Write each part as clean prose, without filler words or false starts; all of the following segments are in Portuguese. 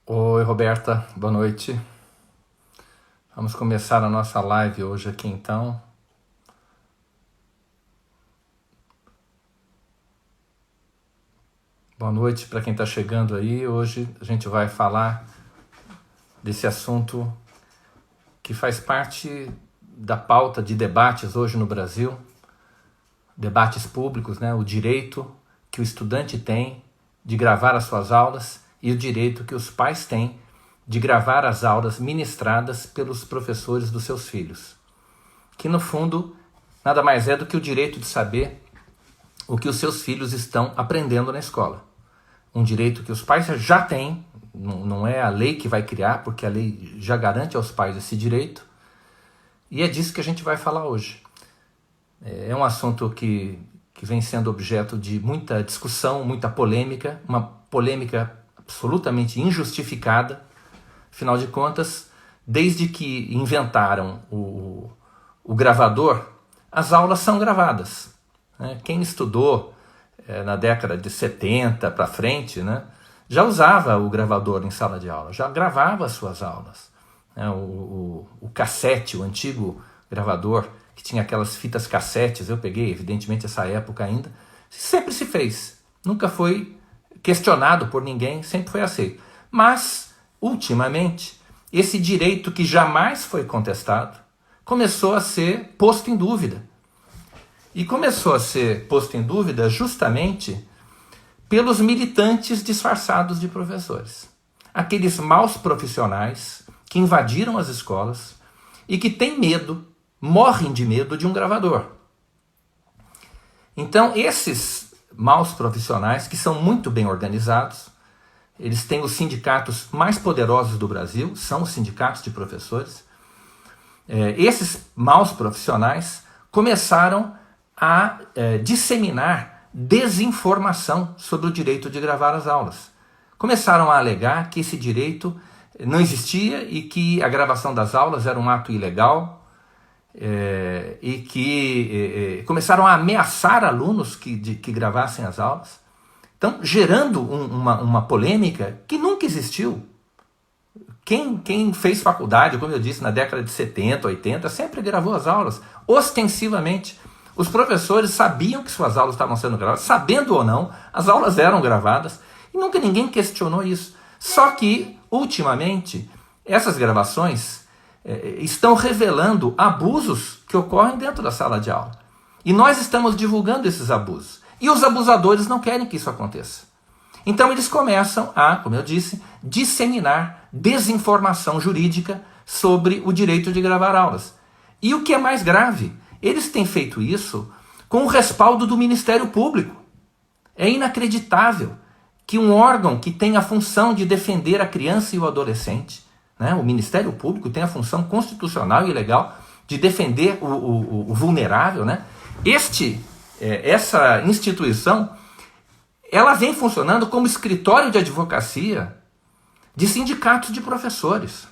Oi, Roberta, boa noite. Vamos começar a nossa live hoje aqui então. Boa noite para quem está chegando aí. Hoje a gente vai falar desse assunto que faz parte da pauta de debates hoje no Brasil, debates públicos, né? O direito que o estudante tem de gravar as suas aulas e o direito que os pais têm de gravar as aulas ministradas pelos professores dos seus filhos, que no fundo nada mais é do que o direito de saber o que os seus filhos estão aprendendo na escola. Um direito que os pais já têm, não é a lei que vai criar, porque a lei já garante aos pais esse direito, e é disso que a gente vai falar hoje. É um assunto que vem sendo objeto de muita discussão, muita polêmica, uma polêmica absolutamente injustificada. Afinal de contas, desde que inventaram o gravador, as aulas são gravadas. Quem estudou na década de 70 para frente, né, já usava o gravador em sala de aula, já gravava as suas aulas. O cassete, o antigo gravador, que tinha aquelas fitas cassetes, eu peguei, evidentemente, essa época ainda, sempre se fez. Nunca foi questionado por ninguém, sempre foi aceito. Mas, ultimamente, esse direito que jamais foi contestado começou a ser posto em dúvida. E começou a ser posto em dúvida justamente pelos militantes disfarçados de professores. Aqueles maus profissionais que invadiram as escolas e que têm medo, morrem de medo de um gravador. Então, esses maus profissionais, que são muito bem organizados, eles têm os sindicatos mais poderosos do Brasil, são os sindicatos de professores. Esses maus profissionais começaram a disseminar desinformação sobre o direito de gravar as aulas. Começaram a alegar que esse direito não existia e que a gravação das aulas era um ato ilegal, e que começaram a ameaçar alunos que gravassem as aulas. Então, gerando uma polêmica que nunca existiu. Quem fez faculdade, como eu disse, na década de 70, 80, sempre gravou as aulas, ostensivamente. Os professores sabiam que suas aulas estavam sendo gravadas, sabendo ou não, as aulas eram gravadas, e nunca ninguém questionou isso. Só que, ultimamente, essas gravações estão revelando abusos que ocorrem dentro da sala de aula. E nós estamos divulgando esses abusos. E os abusadores não querem que isso aconteça. Então eles começam a, como eu disse, disseminar desinformação jurídica sobre o direito de gravar aulas. E o que é mais grave, eles têm feito isso com o respaldo do Ministério Público. É inacreditável que um órgão que tem a função de defender a criança e o adolescente, né, o Ministério Público tem a função constitucional e legal de defender o vulnerável, né? Essa instituição, ela vem funcionando como escritório de advocacia de sindicatos de professores.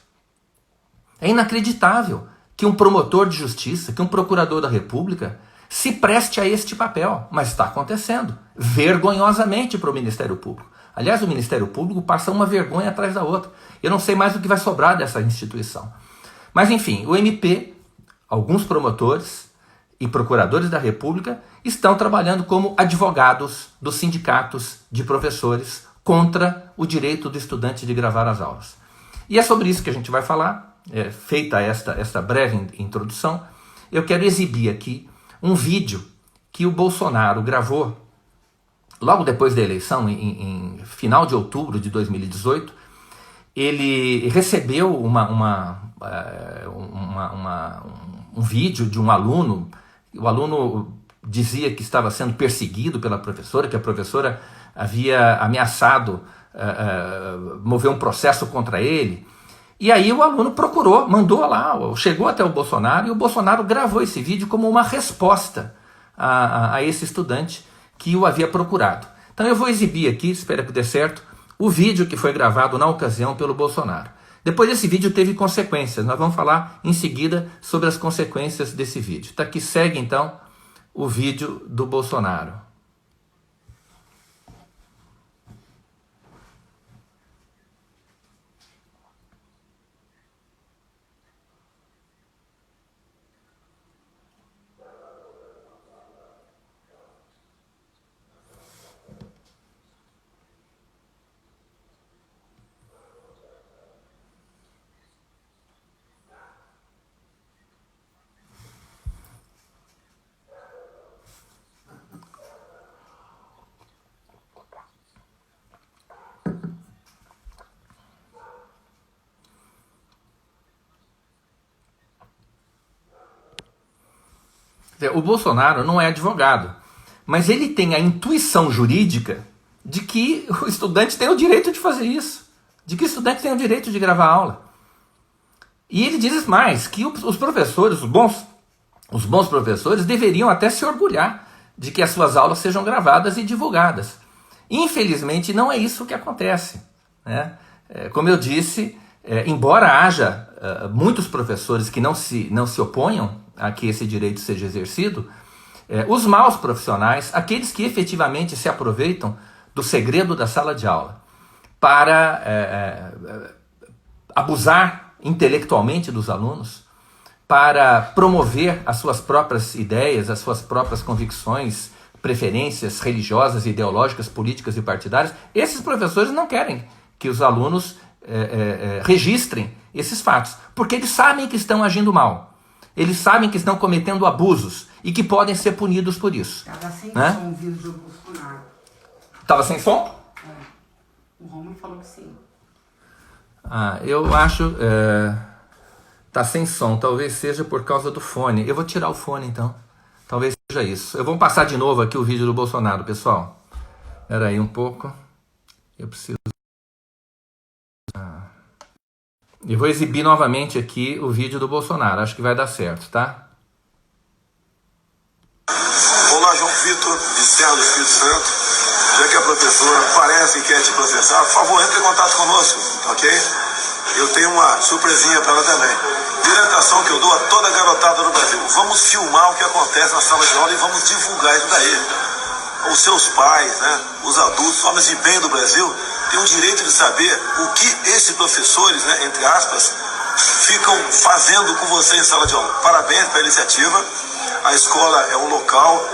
É inacreditável que um promotor de justiça, que um procurador da República se preste a este papel, mas está acontecendo, vergonhosamente para o Ministério Público. Aliás, o Ministério Público passa uma vergonha atrás da outra. Eu não sei mais o que vai sobrar dessa instituição. Mas enfim, o MP, alguns promotores e procuradores da República estão trabalhando como advogados dos sindicatos de professores contra o direito do estudante de gravar as aulas. E é sobre isso que a gente vai falar. Feita esta breve introdução, eu quero exibir aqui um vídeo que o Bolsonaro gravou logo depois da eleição, em final de outubro de 2018. Ele recebeu um vídeo de um aluno. O aluno dizia que estava sendo perseguido pela professora, que a professora havia ameaçado mover um processo contra ele. E aí o aluno procurou, mandou lá, chegou até o Bolsonaro, e o Bolsonaro gravou esse vídeo como uma resposta a esse estudante que o havia procurado. Então eu vou exibir aqui, espero que dê certo, o vídeo que foi gravado na ocasião pelo Bolsonaro. Depois desse vídeo teve consequências, nós vamos falar em seguida sobre as consequências desse vídeo. Tá aqui, segue então o vídeo do Bolsonaro. O Bolsonaro não é advogado, mas ele tem a intuição jurídica de que o estudante tem o direito de fazer isso, de que o estudante tem o direito de gravar aula. E ele diz mais, que os professores, os bons professores, deveriam até se orgulhar de que as suas aulas sejam gravadas e divulgadas. Infelizmente, não é isso que acontece, né? Como eu disse, embora haja muitos professores que não se oponham a que esse direito seja exercido, os maus profissionais, aqueles que efetivamente se aproveitam do segredo da sala de aula para abusar intelectualmente dos alunos, para promover as suas próprias ideias, as suas próprias convicções, preferências religiosas, ideológicas, políticas e partidárias, esses professores não querem que os alunos registrem esses fatos, porque eles sabem que estão agindo mal, eles sabem que estão cometendo abusos e que podem ser punidos por isso. Estava sem né? som o vídeo do Bolsonaro. Estava sem som? O Romulo falou que sim. Eu acho... tá sem som, talvez seja por causa do fone. Eu vou tirar o fone então, talvez seja isso. Eu vou passar de novo aqui o vídeo do Bolsonaro, pessoal. Espera aí um pouco. Eu preciso... E vou exibir novamente aqui o vídeo do Bolsonaro, acho que vai dar certo, tá? Olá, João Vitor, de Serra do Espírito Santo. Já que a professora parece que quer te processar, por favor, entre em contato conosco, ok? Eu tenho uma surpresinha para ela também. Orientação que eu dou a toda a garotada do Brasil. Vamos filmar o que acontece na sala de aula e vamos divulgar isso daí. Os seus pais, né, os adultos, homens de bem do Brasil, têm o direito de saber o que esses professores, né, entre aspas, ficam fazendo com você em sala de aula. Parabéns pela iniciativa. A escola é um local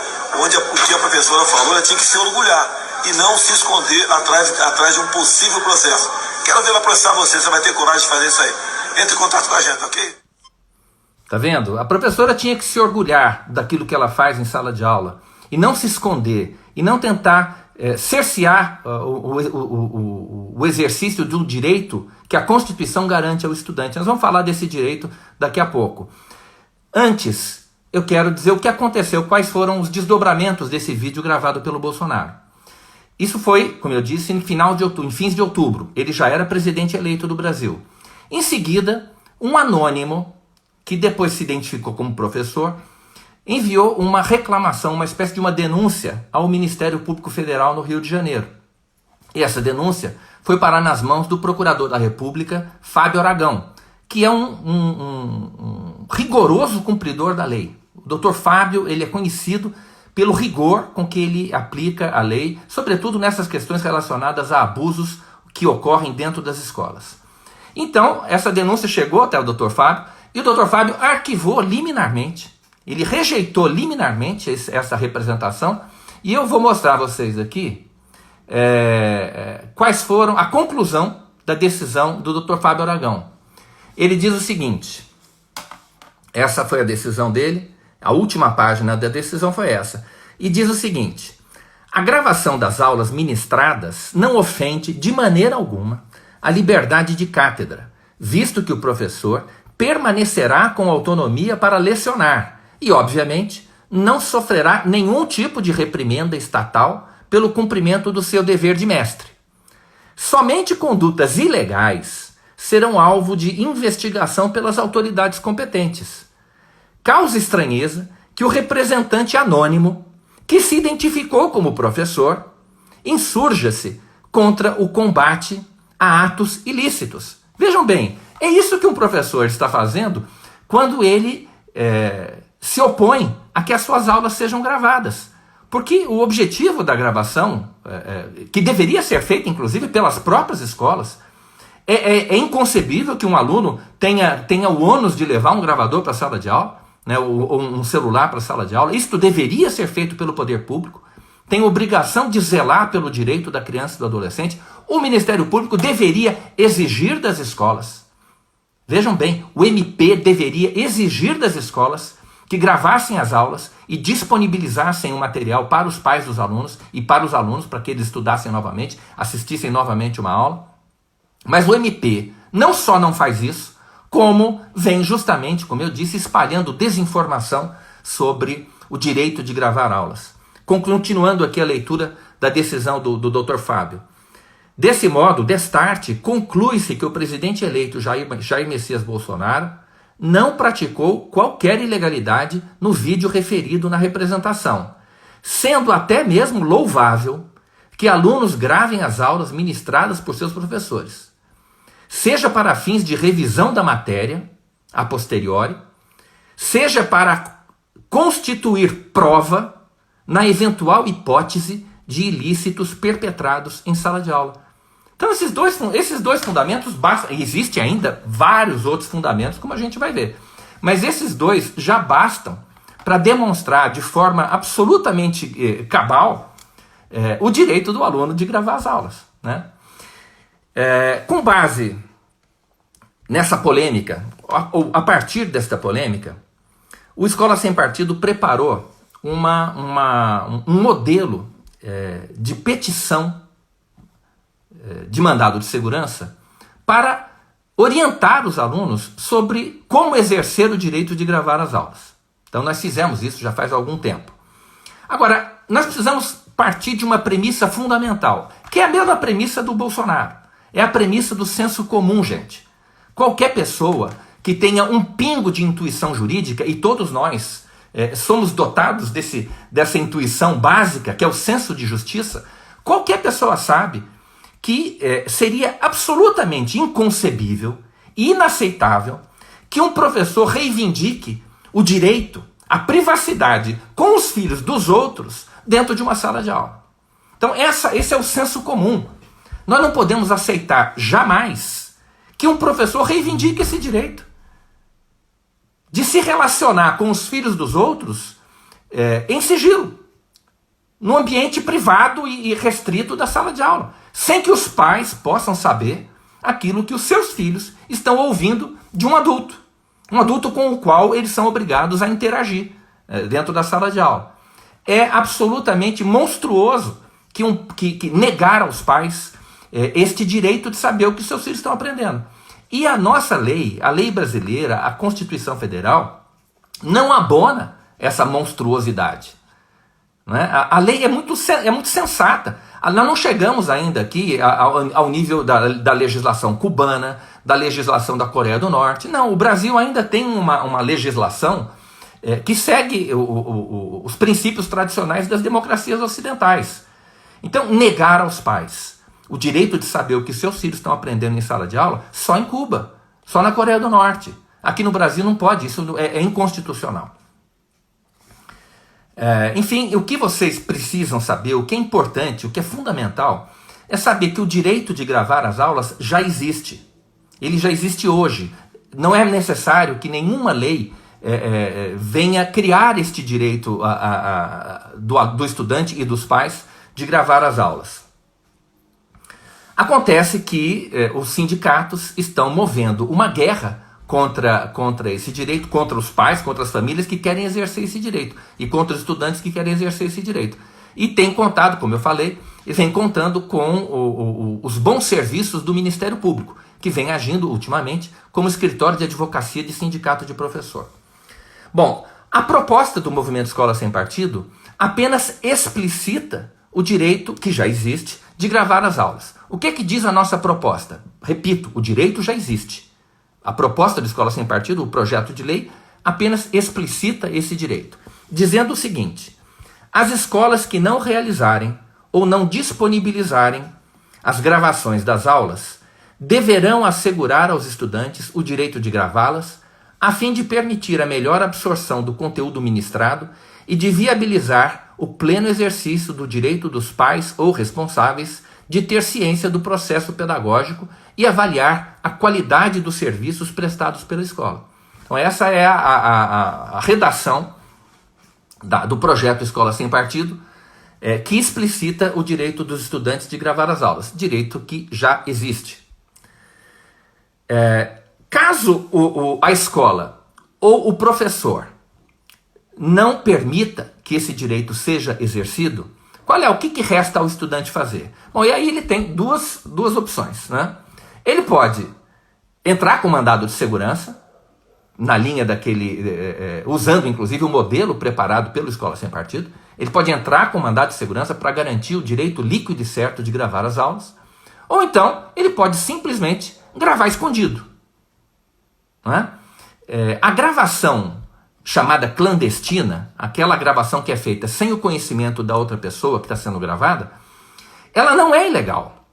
onde o que a professora falou, ela tinha que se orgulhar e não se esconder atrás de um possível processo. Quero ver ela processar você vai ter coragem de fazer isso aí. Entre em contato com a gente, ok? Tá vendo? A professora tinha que se orgulhar daquilo que ela faz em sala de aula e não se esconder e não tentar cercear o exercício de um direito que a Constituição garante ao estudante. Nós vamos falar desse direito daqui a pouco. Antes, eu quero dizer o que aconteceu, quais foram os desdobramentos desse vídeo gravado pelo Bolsonaro. Isso foi, como eu disse, em fins de outubro. Ele já era presidente eleito do Brasil. Em seguida, um anônimo, que depois se identificou como professor, enviou uma reclamação, uma espécie de uma denúncia ao Ministério Público Federal no Rio de Janeiro. E essa denúncia foi parar nas mãos do Procurador da República, Fábio Aragão, que é um rigoroso cumpridor da lei. O Dr. Fábio, ele é conhecido pelo rigor com que ele aplica a lei, sobretudo nessas questões relacionadas a abusos que ocorrem dentro das escolas. Então, essa denúncia chegou até o Dr. Fábio, e o Dr. Fábio arquivou liminarmente, ele rejeitou liminarmente essa representação, e eu vou mostrar a vocês aqui quais foram a conclusão da decisão do Dr. Fábio Aragão. Ele diz o seguinte, essa foi a decisão dele, a última página da decisão foi essa, e diz o seguinte: a gravação das aulas ministradas não ofende de maneira alguma a liberdade de cátedra, visto que o professor permanecerá com autonomia para lecionar e, obviamente, não sofrerá nenhum tipo de reprimenda estatal pelo cumprimento do seu dever de mestre. Somente condutas ilegais serão alvo de investigação pelas autoridades competentes. Causa estranheza que o representante anônimo, que se identificou como professor, insurja-se contra o combate a atos ilícitos. Vejam bem, é isso que um professor está fazendo quando ele se opõe a que as suas aulas sejam gravadas. Porque o objetivo da gravação, que deveria ser feita inclusive pelas próprias escolas, é inconcebível que um aluno tenha o ônus de levar um gravador para a sala de aula, né, ou um celular para a sala de aula. Isto deveria ser feito pelo poder público, tem obrigação de zelar pelo direito da criança e do adolescente. O Ministério Público deveria exigir das escolas, vejam bem, o MP deveria exigir das escolas que gravassem as aulas e disponibilizassem o material para os pais dos alunos e para os alunos, para que eles estudassem novamente, assistissem novamente uma aula. Mas o MP não só não faz isso, como vem justamente, como eu disse, espalhando desinformação sobre o direito de gravar aulas. Continuando aqui a leitura da decisão do Dr. Fábio. Desse modo, destarte, conclui-se que o presidente eleito Jair Messias Bolsonaro não praticou qualquer ilegalidade no vídeo referido na representação, sendo até mesmo louvável que alunos gravem as aulas ministradas por seus professores, seja para fins de revisão da matéria, a posteriori, seja para constituir prova na eventual hipótese de ilícitos perpetrados em sala de aula. Então esses dois fundamentos bastam. Existem ainda vários outros fundamentos, como a gente vai ver. Mas esses dois já bastam para demonstrar de forma absolutamente cabal o direito do aluno de gravar as aulas, né? Com base nessa polêmica, ou a partir desta polêmica, o Escola Sem Partido preparou um modelo de petição de mandado de segurança para orientar os alunos sobre como exercer o direito de gravar as aulas. Então nós fizemos isso já faz algum tempo. Agora, nós precisamos partir de uma premissa fundamental, que é a mesma premissa do Bolsonaro. É a premissa do senso comum, gente. Qualquer pessoa que tenha um pingo de intuição jurídica, e todos nós somos dotados dessa intuição básica, que é o senso de justiça, qualquer pessoa sabe que seria absolutamente inconcebível e inaceitável que um professor reivindique o direito à privacidade com os filhos dos outros dentro de uma sala de aula. Então esse é o senso comum. Nós não podemos aceitar jamais que um professor reivindique esse direito de se relacionar com os filhos dos outros em sigilo, no ambiente privado e restrito da sala de aula, sem que os pais possam saber aquilo que os seus filhos estão ouvindo de um adulto com o qual eles são obrigados a interagir dentro da sala de aula. É absolutamente monstruoso que negar aos pais este direito de saber o que os seus filhos estão aprendendo. E a nossa lei, a lei brasileira, a Constituição Federal, não abona essa monstruosidade. Né? A lei é muito sensata. Nós não chegamos ainda aqui ao nível da legislação cubana, da legislação da Coreia do Norte. Não, o Brasil ainda tem uma legislação que segue os princípios tradicionais das democracias ocidentais. Então, negar aos pais o direito de saber o que seus filhos estão aprendendo em sala de aula, só em Cuba, só na Coreia do Norte. Aqui no Brasil não pode, isso é inconstitucional. Enfim, o que vocês precisam saber, o que é importante, o que é fundamental, é saber que o direito de gravar as aulas já existe. Ele já existe hoje. Não é necessário que nenhuma lei venha criar este direito do estudante e dos pais de gravar as aulas. Acontece que os sindicatos estão movendo uma guerra contra esse direito, contra os pais, contra as famílias que querem exercer esse direito e contra os estudantes que querem exercer esse direito. E tem contado, como eu falei, e vem contando com os bons serviços do Ministério Público, que vem agindo ultimamente como escritório de advocacia de sindicato de professor. Bom, a proposta do Movimento Escola Sem Partido apenas explicita o direito, que já existe, de gravar as aulas. O que diz a nossa proposta? Repito, o direito já existe. A proposta de Escola Sem Partido, o projeto de lei, apenas explicita esse direito, dizendo o seguinte: as escolas que não realizarem ou não disponibilizarem as gravações das aulas deverão assegurar aos estudantes o direito de gravá-las, a fim de permitir a melhor absorção do conteúdo ministrado e de viabilizar o pleno exercício do direito dos pais ou responsáveis de ter ciência do processo pedagógico e avaliar a qualidade dos serviços prestados pela escola. Então essa é a redação do projeto Escola Sem Partido, que explicita o direito dos estudantes de gravar as aulas, direito que já existe. Caso a escola ou o professor não permita que esse direito seja exercido, o que resta ao estudante fazer? Bom, e aí ele tem duas opções, né? Ele pode entrar com mandado de segurança, na linha daquele, usando inclusive o modelo preparado pelo Escola Sem Partido. Ele pode entrar com mandado de segurança para garantir o direito líquido e certo de gravar as aulas, ou então ele pode simplesmente gravar escondido. Não é? A gravação chamada clandestina, aquela gravação que é feita sem o conhecimento da outra pessoa que está sendo gravada, ela não é ilegal.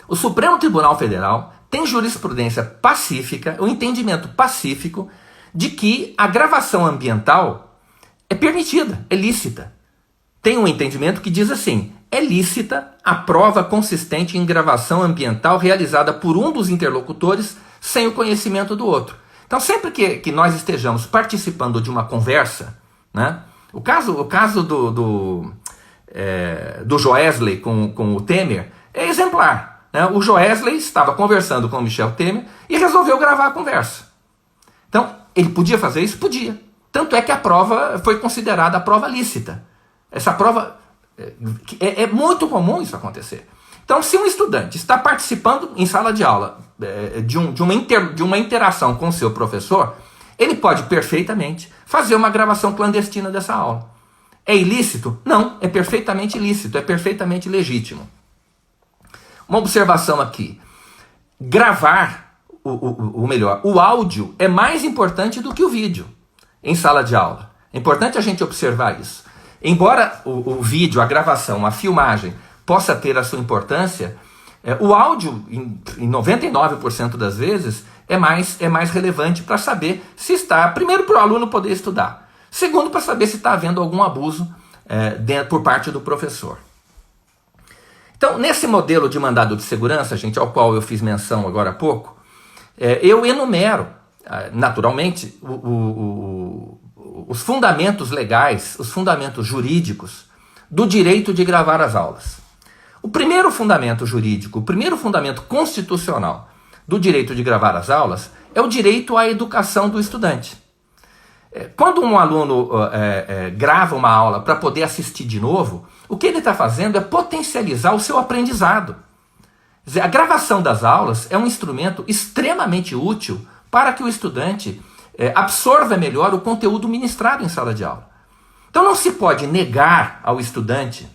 O Supremo Tribunal Federal tem jurisprudência pacífica, o entendimento pacífico de que a gravação ambiental é permitida, é lícita. Tem um entendimento que diz assim: é lícita a prova consistente em gravação ambiental realizada por um dos interlocutores sem o conhecimento do outro. Então, sempre que nós estejamos participando de uma conversa, né, o caso do Joesley com o Temer é exemplar. Né? O Joesley estava conversando com o Michel Temer e resolveu gravar a conversa. Então, ele podia fazer isso? Podia. Tanto é que a prova foi considerada a prova lícita. Essa prova, é muito comum isso acontecer. Então, se um estudante está participando em sala de aula de uma interação com o seu professor, ele pode perfeitamente fazer uma gravação clandestina dessa aula. É ilícito? Não, é perfeitamente lícito, é perfeitamente legítimo. Uma observação aqui: gravar, o áudio é mais importante do que o vídeo em sala de aula. É importante a gente observar isso. Embora o vídeo, a gravação, a filmagem possa ter a sua importância, o áudio, em 99% das vezes, é mais relevante para saber se está, primeiro, para o aluno poder estudar, segundo, para saber se está havendo algum abuso por parte do professor. Então, nesse modelo de mandado de segurança, gente, ao qual eu fiz menção agora há pouco, eu enumero, naturalmente, os fundamentos legais, os fundamentos jurídicos do direito de gravar as aulas. O primeiro fundamento jurídico, o primeiro fundamento constitucional do direito de gravar as aulas é o direito à educação do estudante. Quando um aluno grava uma aula para poder assistir de novo, o que ele está fazendo é potencializar o seu aprendizado. Quer dizer, a gravação das aulas é um instrumento extremamente útil para que o estudante absorva melhor o conteúdo ministrado em sala de aula. Então não se pode negar ao estudante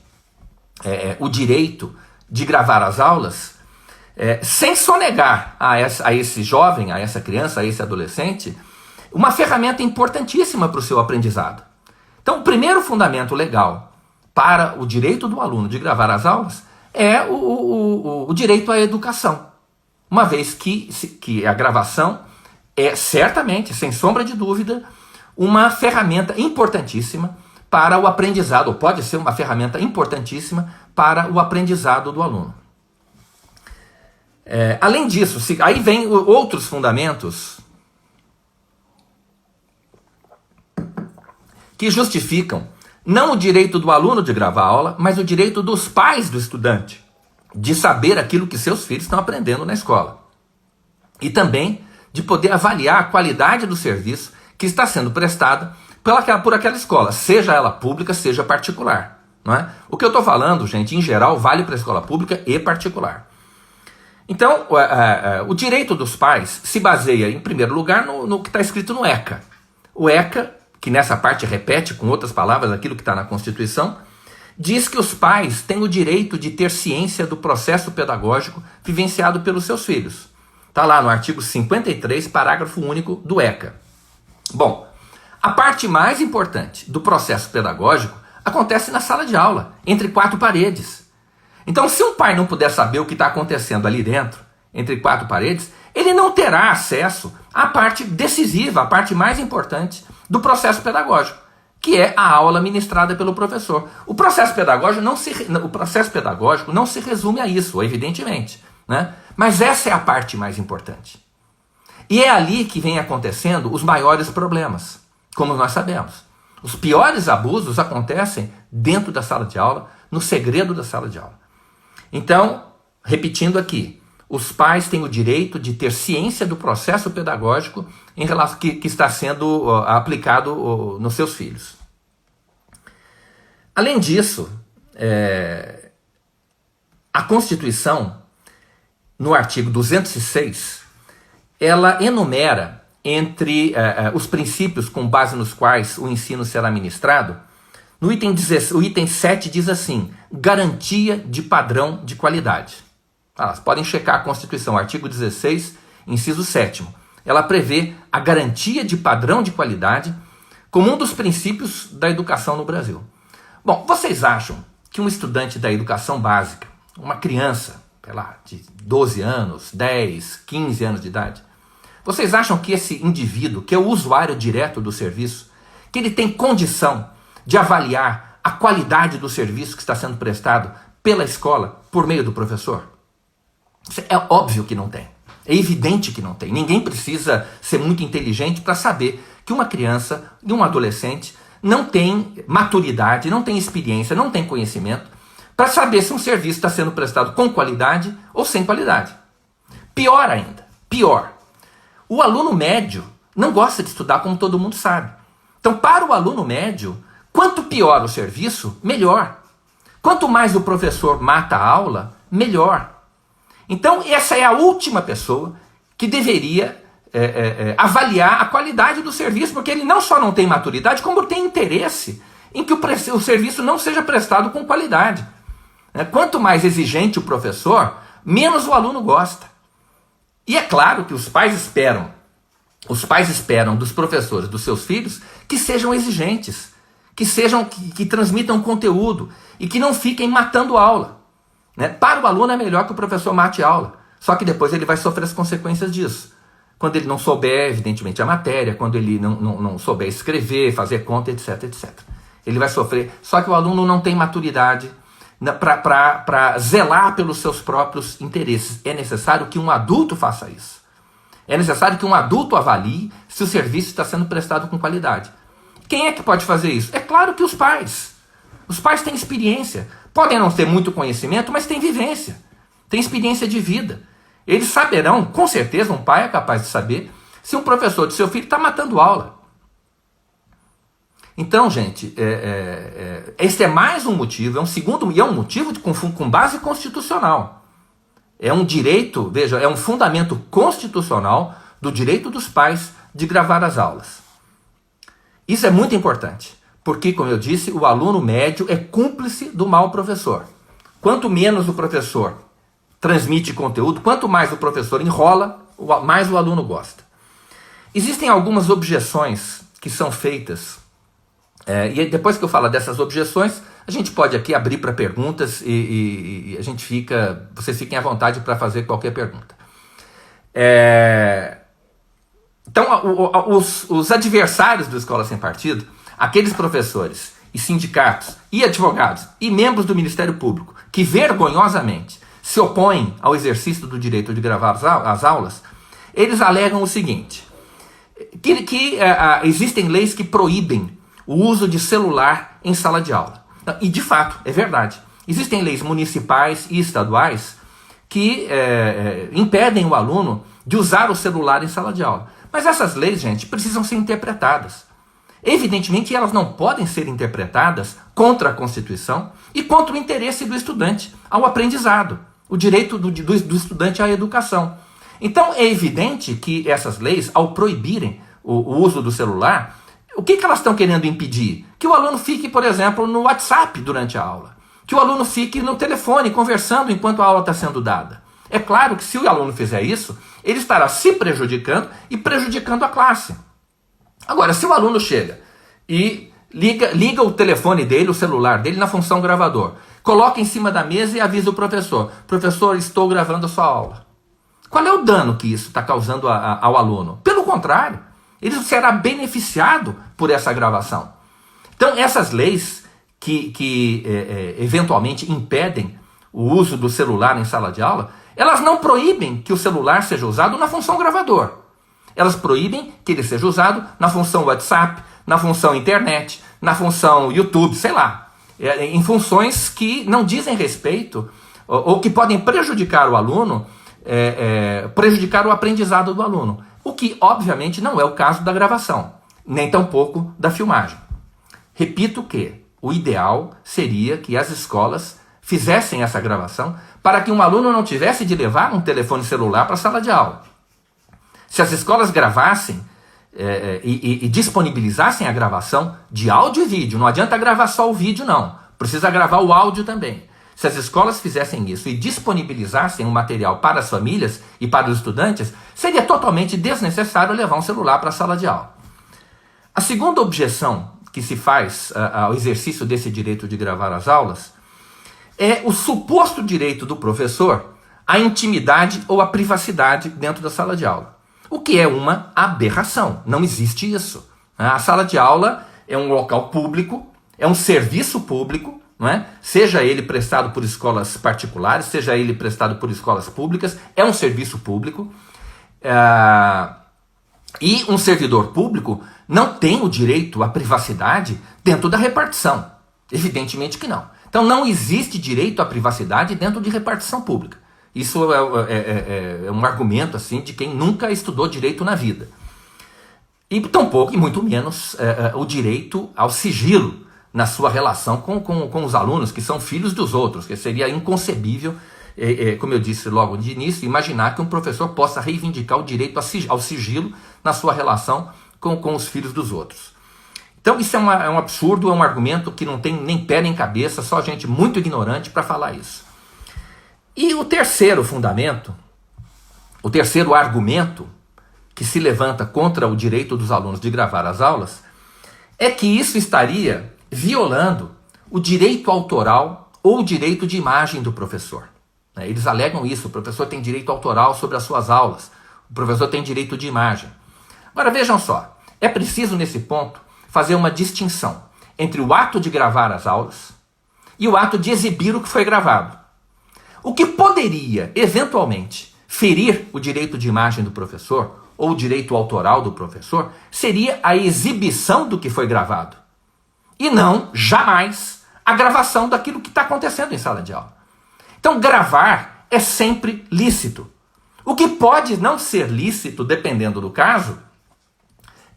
o direito de gravar as aulas sem sonegar a esse jovem, a essa criança, a esse adolescente, uma ferramenta importantíssima para o seu aprendizado. Então, o primeiro fundamento legal para o direito do aluno de gravar as aulas é o direito à educação. Uma vez que a gravação é certamente, sem sombra de dúvida, uma ferramenta importantíssima para o aprendizado, ou pode ser uma ferramenta importantíssima para o aprendizado do aluno. Além disso, aí vem outros fundamentos que justificam não o direito do aluno de gravar a aula, mas o direito dos pais do estudante de saber aquilo que seus filhos estão aprendendo na escola. E também de poder avaliar a qualidade do serviço que está sendo prestado por aquela escola, seja ela pública, seja particular. Não é? O que eu estou falando, gente, em geral, vale para a escola pública e particular. Então, o direito dos pais se baseia, em primeiro lugar, no que está escrito no ECA. O ECA, que nessa parte repete com outras palavras aquilo que está na Constituição, diz que os pais têm o direito de ter ciência do processo pedagógico vivenciado pelos seus filhos. Está lá no artigo 53, parágrafo único do ECA. Bom, a parte mais importante do processo pedagógico acontece na sala de aula, entre quatro paredes. Então, se um pai não puder saber o que está acontecendo ali dentro, entre quatro paredes, ele não terá acesso à parte decisiva, à parte mais importante do processo pedagógico, que é a aula ministrada pelo professor. O processo pedagógico não se resume a isso, evidentemente, né? Mas essa é a parte mais importante. E é ali que vem acontecendo os maiores problemas, como nós sabemos. Os piores abusos acontecem dentro da sala de aula, no segredo da sala de aula. Então, repetindo aqui, os pais têm o direito de ter ciência do processo pedagógico em relação que está sendo aplicado nos seus filhos. Além disso, a Constituição, no artigo 206, ela enumera entre os princípios com base nos quais o ensino será ministrado, o item 7 diz assim: garantia de padrão de qualidade. Vocês podem checar a Constituição, artigo 16, inciso 7º. Ela prevê a garantia de padrão de qualidade como um dos princípios da educação no Brasil. Bom, vocês acham que um estudante da educação básica, uma criança, sei lá, de 12 anos, 10, 15 anos de idade, vocês acham que esse indivíduo, que é o usuário direto do serviço, que ele tem condição de avaliar a qualidade do serviço que está sendo prestado pela escola por meio do professor? É óbvio que não tem. É evidente que não tem. Ninguém precisa ser muito inteligente para saber que uma criança e um adolescente não tem maturidade, não tem experiência, não tem conhecimento para saber se um serviço está sendo prestado com qualidade ou sem qualidade. Pior ainda, o aluno médio não gosta de estudar, como todo mundo sabe. Então, para o aluno médio, quanto pior o serviço, melhor. Quanto mais o professor mata a aula, melhor. Então, essa é a última pessoa que deveria avaliar a qualidade do serviço, porque ele não só não tem maturidade, como tem interesse em que o serviço não seja prestado com qualidade. Quanto mais exigente o professor, menos o aluno gosta. E é claro que os pais esperam dos professores, dos seus filhos, que sejam exigentes, que transmitam conteúdo e que não fiquem matando aula. Para o aluno é melhor que o professor mate aula, só que depois ele vai sofrer as consequências disso. Quando ele não souber, evidentemente, a matéria, quando ele não souber escrever, fazer conta, etc, etc. Ele vai sofrer, só que o aluno não tem maturidade para zelar pelos seus próprios interesses. É necessário que um adulto faça isso. É necessário que um adulto avalie se o serviço está sendo prestado com qualidade. Quem é que pode fazer isso? É claro que os pais. Os pais têm experiência. Podem não ter muito conhecimento, mas têm vivência. Têm experiência de vida. Eles saberão, com certeza, um pai é capaz de saber se um professor de seu filho está matando aula. Então, gente, esse é mais um motivo, é um segundo, e é um motivo com base constitucional. É um direito, veja, é um fundamento constitucional do direito dos pais de gravar as aulas. Isso é muito importante, porque, como eu disse, o aluno médio é cúmplice do mau professor. Quanto menos o professor transmite conteúdo, quanto mais o professor enrola, mais o aluno gosta. Existem algumas objeções que são feitas, e depois que eu falar dessas objeções, a gente pode aqui abrir para perguntas e vocês fiquem à vontade para fazer qualquer pergunta. Então, os adversários do Escola Sem Partido, aqueles professores e sindicatos e advogados e membros do Ministério Público que vergonhosamente se opõem ao exercício do direito de gravar as aulas, eles alegam o seguinte, que existem leis que proíbem o uso de celular em sala de aula. E, de fato, é verdade. Existem leis municipais e estaduais que impedem o aluno de usar o celular em sala de aula. Mas essas leis, gente, precisam ser interpretadas. Evidentemente, elas não podem ser interpretadas contra a Constituição e contra o interesse do estudante ao aprendizado, o direito do estudante à educação. Então, é evidente que essas leis, ao proibirem o uso do celular, o que elas estão querendo impedir? Que o aluno fique, por exemplo, no WhatsApp durante a aula. Que o aluno fique no telefone conversando enquanto a aula está sendo dada. É claro que se o aluno fizer isso, ele estará se prejudicando e prejudicando a classe. Agora, se o aluno chega e liga o telefone dele, o celular dele na função gravador, coloca em cima da mesa e avisa o professor: professor, estou gravando a sua aula. Qual é o dano que isso está causando ao aluno? Pelo contrário, ele será beneficiado por essa gravação. Então, essas leis que eventualmente impedem o uso do celular em sala de aula, elas não proíbem que o celular seja usado na função gravador. Elas proíbem que ele seja usado na função WhatsApp, na função internet, na função YouTube, sei lá. Em funções que não dizem respeito ou que podem prejudicar o aluno, prejudicar o aprendizado do aluno. O que, obviamente, não é o caso da gravação, nem tampouco da filmagem. Repito que o ideal seria que as escolas fizessem essa gravação para que um aluno não tivesse de levar um telefone celular para a sala de aula. Se as escolas gravassem e disponibilizassem a gravação de áudio e vídeo, não adianta gravar só o vídeo não, precisa gravar o áudio também. Se as escolas fizessem isso e disponibilizassem o material para as famílias e para os estudantes, seria totalmente desnecessário levar um celular para a sala de aula. A segunda objeção que se faz ao exercício desse direito de gravar as aulas é o suposto direito do professor à intimidade ou à privacidade dentro da sala de aula. O que é uma aberração, não existe isso. A sala de aula é um local público, é um serviço público, não é? Seja ele prestado por escolas particulares, seja ele prestado por escolas públicas, é um serviço público. E um servidor público não tem o direito à privacidade dentro da repartição. Evidentemente que não. Então não existe direito à privacidade dentro de repartição pública. Isso é um argumento assim de quem nunca estudou direito na vida. E tampouco, e muito menos, o direito ao sigilo na sua relação com os alunos, que são filhos dos outros, que seria inconcebível, como eu disse logo de início, imaginar que um professor possa reivindicar o direito ao sigilo na sua relação com os filhos dos outros. Então isso é um absurdo, é um argumento que não tem nem pé nem cabeça, só gente muito ignorante para falar isso. E o terceiro fundamento, o terceiro argumento que se levanta contra o direito dos alunos de gravar as aulas, é que isso estaria violando o direito autoral ou o direito de imagem do professor. Eles alegam isso, o professor tem direito autoral sobre as suas aulas, o professor tem direito de imagem. Agora vejam só, é preciso nesse ponto fazer uma distinção entre o ato de gravar as aulas e o ato de exibir o que foi gravado. O que poderia, eventualmente, ferir o direito de imagem do professor ou o direito autoral do professor seria a exibição do que foi gravado. E não, jamais, a gravação daquilo que está acontecendo em sala de aula. Então, gravar é sempre lícito. O que pode não ser lícito, dependendo do caso,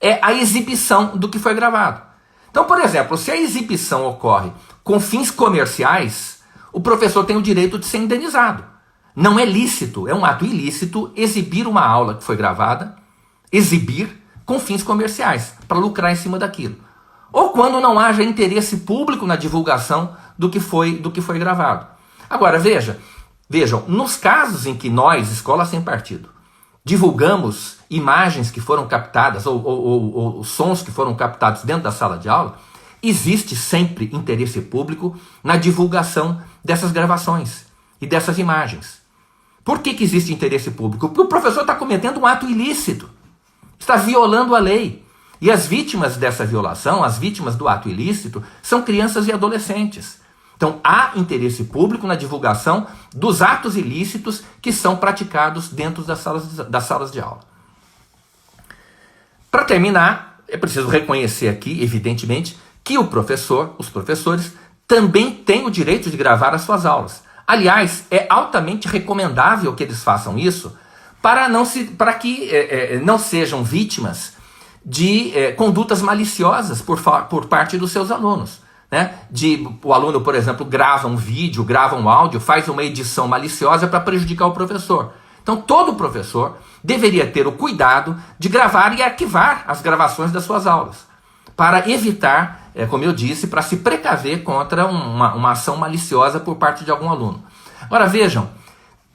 é a exibição do que foi gravado. Então, por exemplo, se a exibição ocorre com fins comerciais, o professor tem o direito de ser indenizado. Não é lícito, é um ato ilícito exibir uma aula que foi gravada, exibir com fins comerciais, para lucrar em cima daquilo. Ou quando não haja interesse público na divulgação do que foi gravado. Agora, vejam, nos casos em que nós, Escola Sem Partido, divulgamos imagens que foram captadas ou sons que foram captados dentro da sala de aula, existe sempre interesse público na divulgação dessas gravações e dessas imagens. Por que existe interesse público? Porque o professor está cometendo um ato ilícito, está violando a lei. E as vítimas dessa violação, as vítimas do ato ilícito, são crianças e adolescentes. Então há interesse público na divulgação dos atos ilícitos que são praticados dentro das salas de aula. Para terminar, é preciso reconhecer aqui, evidentemente, que os professores, também têm o direito de gravar as suas aulas. Aliás, é altamente recomendável que eles façam isso para que não sejam vítimas de condutas maliciosas por parte dos seus alunos. O aluno, por exemplo, grava um vídeo, grava um áudio, faz uma edição maliciosa para prejudicar o professor. Então todo professor deveria ter o cuidado de gravar e arquivar as gravações das suas aulas, para evitar, como eu disse, para se precaver contra uma ação maliciosa por parte de algum aluno. Agora vejam,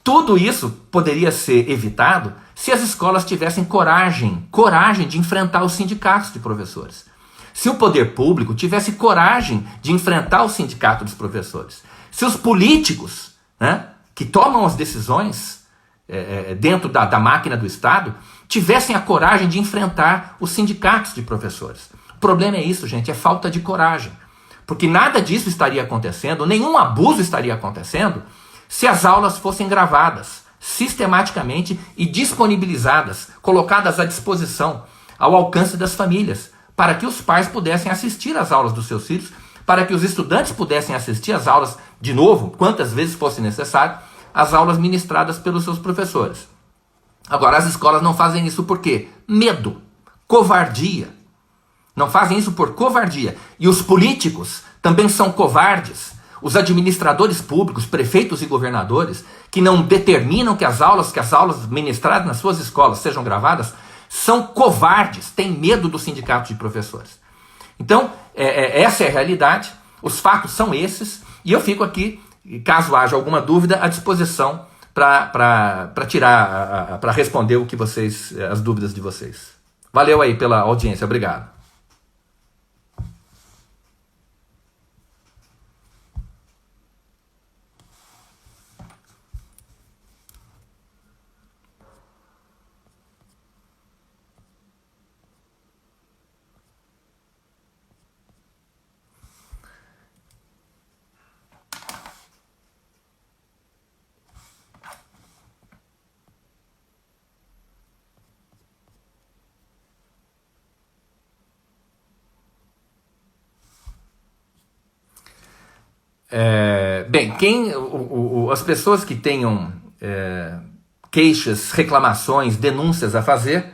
tudo isso poderia ser evitado se as escolas tivessem coragem de enfrentar os sindicatos de professores. Se o poder público tivesse coragem de enfrentar o sindicato dos professores. Se os políticos, que tomam as decisões dentro da máquina do Estado, tivessem a coragem de enfrentar os sindicatos de professores. O problema é isso, gente, é falta de coragem. Porque nada disso estaria acontecendo, nenhum abuso estaria acontecendo, se as aulas fossem gravadas sistematicamente e disponibilizadas, colocadas à disposição, ao alcance das famílias, para que os pais pudessem assistir às aulas dos seus filhos, para que os estudantes pudessem assistir às aulas, de novo, quantas vezes fosse necessário, as aulas ministradas pelos seus professores. Agora, as escolas não fazem isso por quê? Medo, covardia. Não fazem isso por covardia. E os políticos também são covardes. Os administradores públicos, prefeitos e governadores, que não determinam que as aulas ministradas nas suas escolas sejam gravadas, são covardes, têm medo do sindicato de professores. Então, essa é a realidade, os fatos são esses, e eu fico aqui, caso haja alguma dúvida, à disposição para responder as dúvidas de vocês. Valeu aí pela audiência, obrigado. Bem, as pessoas que tenham queixas, reclamações, denúncias a fazer,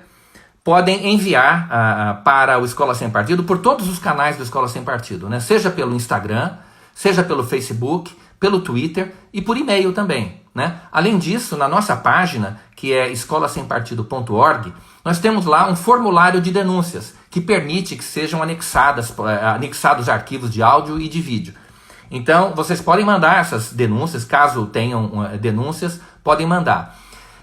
podem enviar para o Escola Sem Partido por todos os canais do Escola Sem Partido, né? Seja pelo Instagram, seja pelo Facebook, pelo Twitter e por e-mail também, né? Além disso, na nossa página, que é escolasempartido.org, nós temos lá um formulário de denúncias que permite que sejam anexados arquivos de áudio e de vídeo. Então, vocês podem mandar essas denúncias, caso tenham denúncias, podem mandar.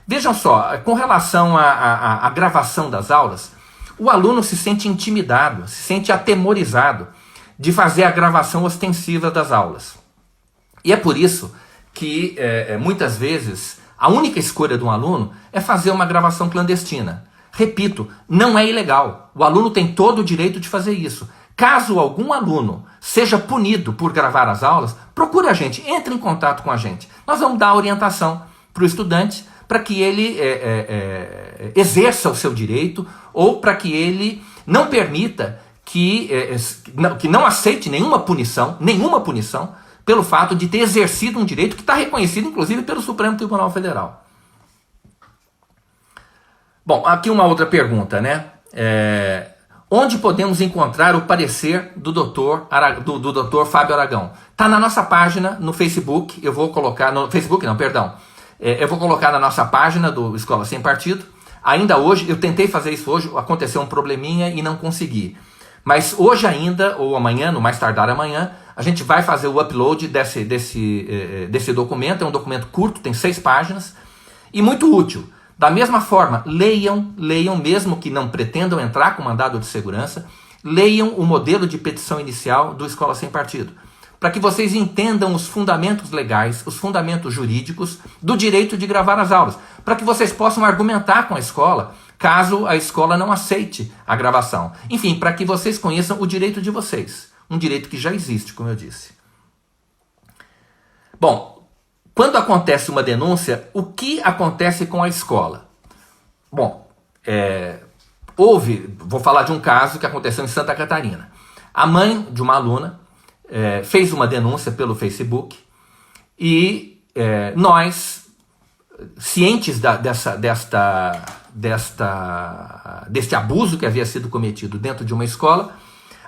Vejam só, com relação à gravação das aulas, o aluno se sente intimidado, se sente atemorizado de fazer a gravação ostensiva das aulas. E é por isso que, muitas vezes, a única escolha de um aluno é fazer uma gravação clandestina. Repito, não é ilegal. O aluno tem todo o direito de fazer isso. Caso algum aluno seja punido por gravar as aulas, procure a gente, entre em contato com a gente. Nós vamos dar orientação para o estudante para que ele exerça o seu direito ou para que ele não permita que não aceite nenhuma punição pelo fato de ter exercido um direito que está reconhecido, inclusive, pelo Supremo Tribunal Federal. Bom, aqui uma outra pergunta, né? Onde podemos encontrar o parecer do Dr. Fábio Aragão? Está na nossa página no Facebook. Eu vou colocar no Facebook, não, perdão. Eu vou colocar na nossa página do Escola Sem Partido. Ainda hoje, eu tentei fazer isso hoje, aconteceu um probleminha e não consegui. Mas hoje ainda, ou amanhã, no mais tardar amanhã, a gente vai fazer o upload desse documento. É um documento curto, tem 6 páginas e muito útil. Da mesma forma, leiam mesmo que não pretendam entrar com mandado de segurança, leiam o modelo de petição inicial do Escola Sem Partido, para que vocês entendam os fundamentos legais, os fundamentos jurídicos do direito de gravar as aulas, para que vocês possam argumentar com a escola, caso a escola não aceite a gravação. Enfim, para que vocês conheçam o direito de vocês, um direito que já existe, como eu disse. Bom, quando acontece uma denúncia, o que acontece com a escola? Bom, vou falar de um caso que aconteceu em Santa Catarina. A mãe de uma aluna fez uma denúncia pelo Facebook e nós, cientes deste abuso que havia sido cometido dentro de uma escola,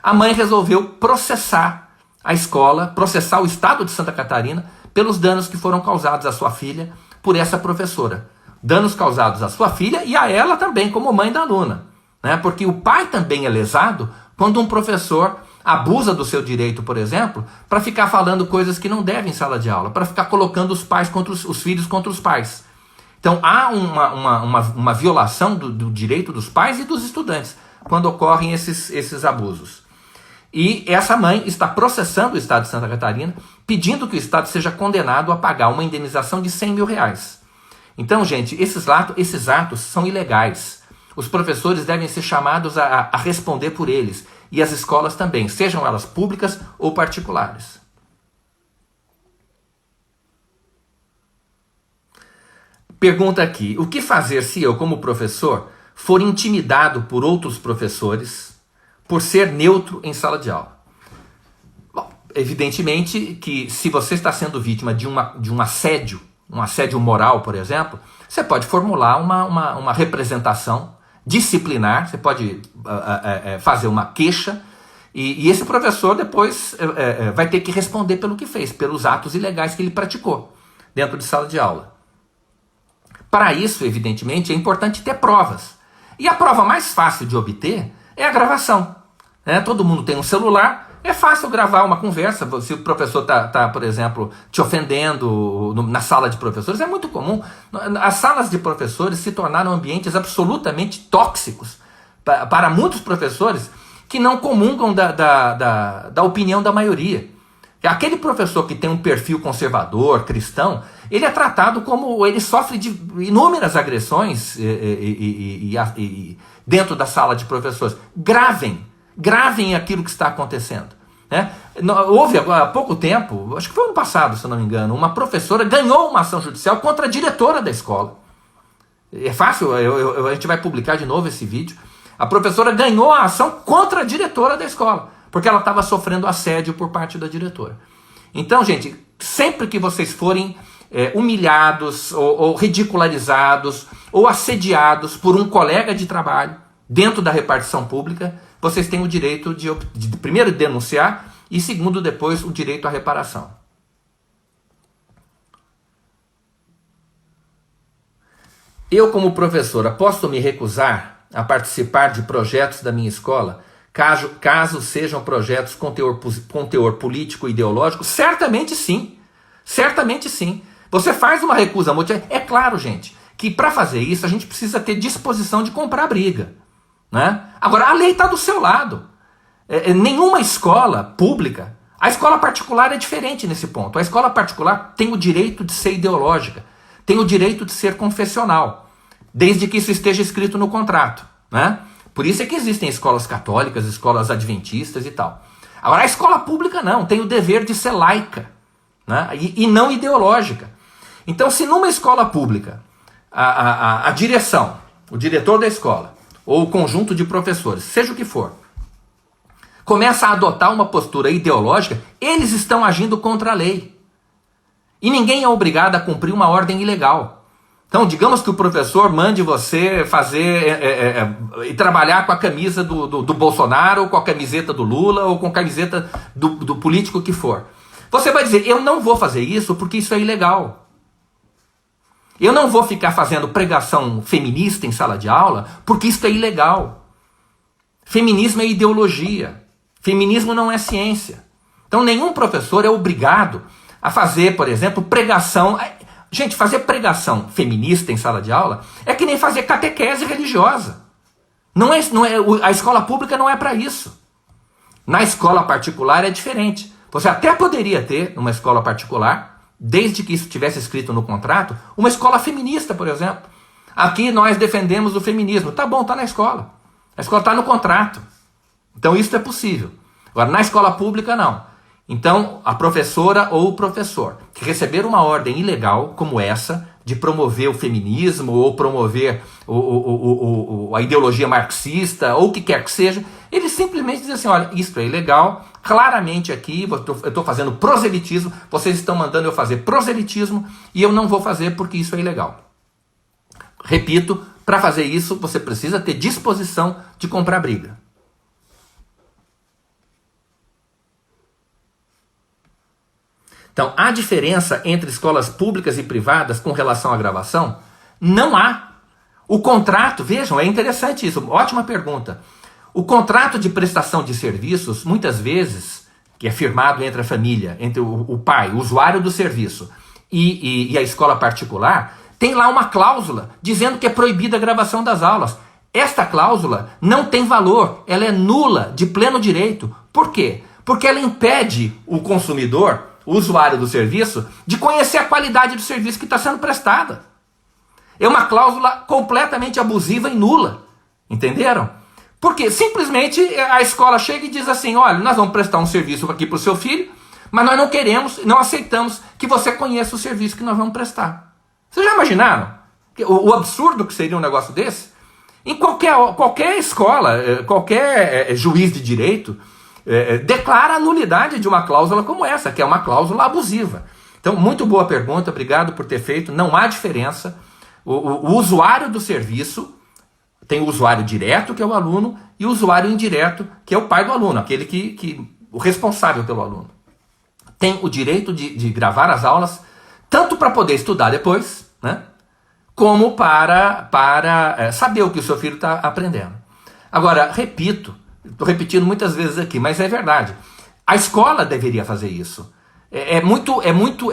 a mãe resolveu processar a escola, processar o Estado de Santa Catarina pelos danos que foram causados à sua filha por essa professora. Danos causados à sua filha e a ela também, como mãe da aluna, né? Porque o pai também é lesado quando um professor abusa do seu direito, por exemplo, para ficar falando coisas que não devem em sala de aula, para ficar colocando os filhos contra os pais. Então há uma violação do direito dos pais e dos estudantes quando ocorrem esses abusos. E essa mãe está processando o Estado de Santa Catarina, pedindo que o Estado seja condenado a pagar uma indenização de R$100 mil. Então, gente, esses atos são ilegais. Os professores devem ser chamados a responder por eles. E as escolas também, sejam elas públicas ou particulares. Pergunta aqui: o que fazer se eu, como professor, for intimidado por outros professores por ser neutro em sala de aula? Bom, evidentemente que se você está sendo vítima de um assédio moral, por exemplo, você pode formular uma representação disciplinar, você pode fazer uma queixa e esse professor depois vai ter que responder pelo que fez, pelos atos ilegais que ele praticou dentro de sala de aula. Para isso, evidentemente, é importante ter provas. E a prova mais fácil de obter é a gravação. Todo mundo tem um celular, é fácil gravar uma conversa. Se o professor está, por exemplo, te ofendendo na sala de professores, é muito comum. As salas de professores se tornaram ambientes absolutamente tóxicos para muitos professores que não comungam da opinião da maioria. Aquele professor que tem um perfil conservador, cristão, ele é tratado como... ele sofre de inúmeras agressões dentro da sala de professores. Gravem aquilo que está acontecendo. Houve há pouco tempo, acho que foi ano passado, se eu não me engano, uma professora ganhou uma ação judicial contra a diretora da escola. É fácil, a gente vai publicar de novo esse vídeo. A professora ganhou a ação contra a diretora da escola, porque ela estava sofrendo assédio por parte da diretora. Então, gente, sempre que vocês forem humilhados ou ridicularizados ou assediados por um colega de trabalho dentro da repartição pública, vocês têm o direito de primeiro denunciar e segundo depois o direito à reparação. Eu, como professora, posso me recusar a participar de projetos da minha escola, caso sejam projetos com teor político e ideológico? Certamente sim. Certamente sim. Você faz uma recusa motivada. É claro, gente, que para fazer isso a gente precisa ter disposição de comprar briga. Agora, a lei está do seu lado. Nenhuma escola pública, a escola particular é diferente nesse ponto. A escola particular tem o direito de ser ideológica, tem o direito de ser confessional, desde que isso esteja escrito no contrato. Por isso é que existem escolas católicas, escolas adventistas e tal. Agora, a escola pública não, tem o dever de ser laica, e não ideológica. Então, se numa escola pública, a direção, o diretor da escola, ou o conjunto de professores, seja o que for, começa a adotar uma postura ideológica, eles estão agindo contra a lei. E ninguém é obrigado a cumprir uma ordem ilegal. Então, digamos que o professor mande você fazer e trabalhar com a camisa do Bolsonaro, ou com a camiseta do Lula, ou com a camiseta do político que for. Você vai dizer, eu não vou fazer isso porque isso é ilegal. Eu não vou ficar fazendo pregação feminista em sala de aula porque isso é ilegal. Feminismo é ideologia. Feminismo não é ciência. Então nenhum professor é obrigado a fazer, por exemplo, pregação... Gente, fazer pregação feminista em sala de aula é que nem fazer catequese religiosa. A escola pública não é para isso. Na escola particular é diferente. Você até poderia ter, numa escola particular, desde que isso tivesse escrito no contrato, uma escola feminista, por exemplo. Aqui nós defendemos o feminismo. Tá bom, tá na escola. A escola está no contrato. Então isso é possível. Agora, na escola pública, não. Então, a professora ou o professor que receber uma ordem ilegal como essa, de promover o feminismo ou promover a ideologia marxista ou o que quer que seja, ele simplesmente diz assim, olha, isso é ilegal, claramente aqui eu estou fazendo proselitismo, vocês estão mandando eu fazer proselitismo e eu não vou fazer porque isso é ilegal. Repito, para fazer isso você precisa ter disposição de comprar briga. Então, há diferença entre escolas públicas e privadas com relação à gravação? Não há. O contrato, vejam, é interessante isso, ótima pergunta. O contrato de prestação de serviços, muitas vezes, que é firmado entre a família, entre o pai, o usuário do serviço, e a escola particular, tem lá uma cláusula dizendo que é proibida a gravação das aulas. Esta cláusula não tem valor, ela é nula, de pleno direito. Por quê? Porque ela impede o consumidor, o usuário do serviço, de conhecer a qualidade do serviço que está sendo prestada. É uma cláusula completamente abusiva e nula. Entenderam? Porque simplesmente a escola chega e diz assim, olha, nós vamos prestar um serviço aqui para o seu filho, mas nós não queremos, não aceitamos que você conheça o serviço que nós vamos prestar. Vocês já imaginaram o absurdo que seria um negócio desse? Em qualquer escola, qualquer juiz de direito, declara a nulidade de uma cláusula como essa, que é uma cláusula abusiva. Então, muito boa pergunta, obrigado por ter feito. Não há diferença. O usuário do serviço tem o usuário direto, que é o aluno, e o usuário indireto, que é o pai do aluno, aquele o responsável pelo aluno. Tem o direito de gravar as aulas, tanto para poder estudar depois, né, como para saber o que o seu filho está aprendendo. Agora, estou repetindo muitas vezes aqui, mas é verdade. A escola deveria fazer isso. É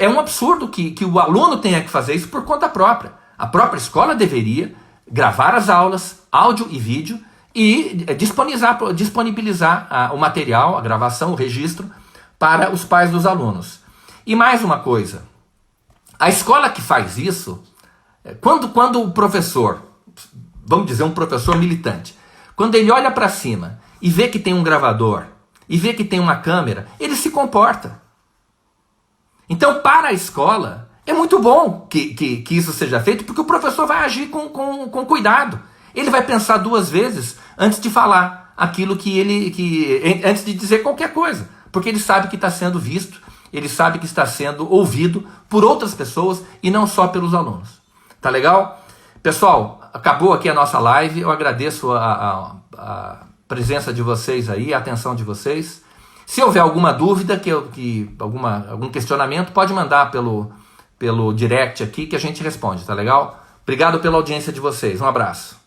um absurdo que o aluno tenha que fazer isso por conta própria. A própria escola deveria gravar as aulas, áudio e vídeo, e disponibilizar o material, a gravação, o registro, para os pais dos alunos. E mais uma coisa, a escola que faz isso, quando o professor, vamos dizer um professor militante, quando ele olha para cima e vê que tem um gravador, e vê que tem uma câmera, ele se comporta. Então, para a escola, é muito bom que isso seja feito, porque o professor vai agir com cuidado. Ele vai pensar 2 vezes antes de falar aquilo antes de dizer qualquer coisa, porque ele sabe que está sendo visto, ele sabe que está sendo ouvido por outras pessoas e não só pelos alunos. Tá legal? Pessoal, acabou aqui a nossa live. Eu agradeço a presença de vocês aí, a atenção de vocês. Se houver alguma dúvida, algum questionamento, pode mandar pelo direct aqui que a gente responde, tá legal? Obrigado pela audiência de vocês. Um abraço.